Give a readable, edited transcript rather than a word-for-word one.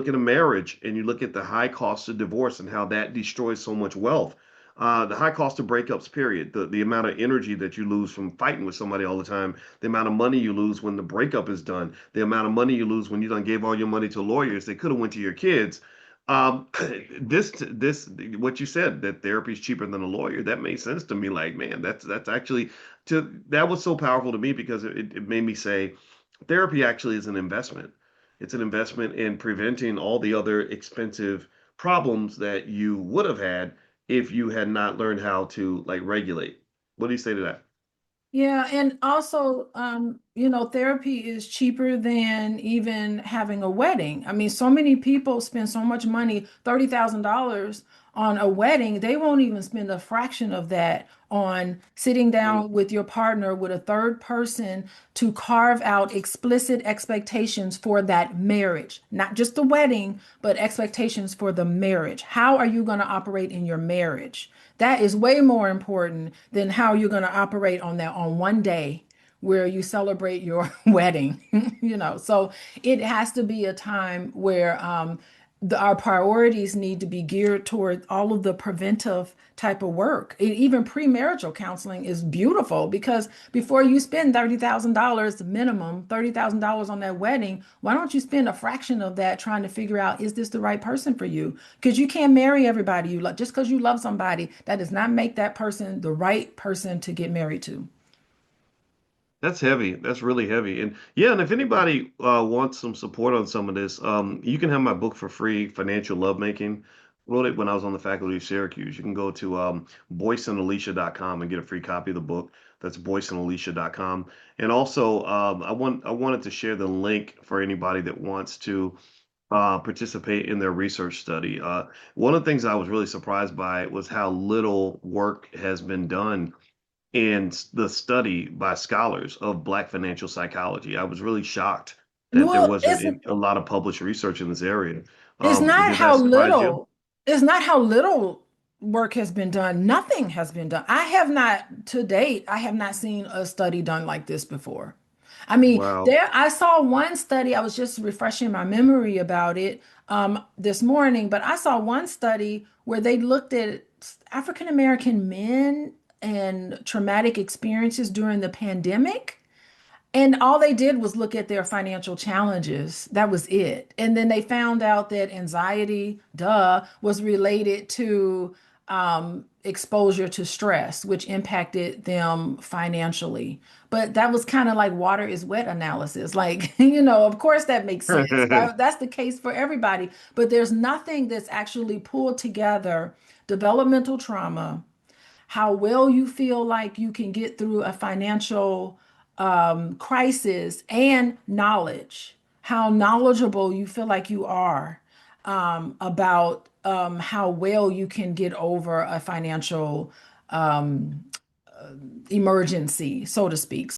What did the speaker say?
look at a marriage and you look at the high cost of divorce and how that destroys so much wealth. The high cost of breakups, period. The amount of energy that you lose from fighting with somebody all the time, the amount of money you lose when the breakup is done, the amount of money you lose when you done gave all your money to lawyers. They could have went to your kids. Um, this what you said that therapy is cheaper than a lawyer. That made sense to me. Like, man, that's actually that was so powerful to me because it made me say therapy actually is an investment. It's an investment in preventing all the other expensive problems that you would have had if you had not learned how to like regulate. What do you say to that? Yeah, and also, therapy is cheaper than even having a wedding. I mean, so many people spend so much money, $30,000 on a wedding, they won't even spend a fraction of that on sitting Mm. down with your partner, with a third person to carve out explicit expectations for that marriage, not just the wedding, but expectations for the marriage. How are you going to operate in your marriage? That is way more important than how you're going to operate on that on one day where you celebrate your wedding. So it has to be a time where our priorities need to be geared toward all of the preventive type of work. Even premarital counseling is beautiful because before you spend $30,000 minimum, $30,000 on that wedding, why don't you spend a fraction of that trying to figure out, is this the right person for you? Because you can't marry everybody you love. Just because you love somebody, that does not make that person the right person to get married to. That's heavy. That's really heavy. And yeah, and if anybody wants some support on some of this, you can have my book for free, Financial Lovemaking. Wrote it when I was on the faculty of Syracuse. You can go to boyceandalicia.com and get a free copy of the book. That's boyceandalicia.com. And also, I wanted to share the link for anybody that wants to participate in their research study. One of the things I was really surprised by was how little work has been done and the study by scholars of Black financial psychology. I was really shocked that there Well, wasn't a lot of published research in this area. it's not Did that how surprise you? little, it's not how little work has been done. Nothing has been done. I have not, to date, I have not seen a study done like this before. I mean, Wow. I saw one study, I was just refreshing my memory about it this morning, but I saw one study where they looked at African American men and traumatic experiences during the pandemic. And all they did was look at their financial challenges. That was it. And then they found out that anxiety, was related to exposure to stress, which impacted them financially. But that was kind of like water is wet analysis. Like, of course that makes sense. That's the case for everybody. But there's nothing that's actually pulled together developmental trauma, how well you feel like you can get through a financial crisis, and knowledge, how knowledgeable you feel like you are about how well you can get over a financial emergency, so to speak.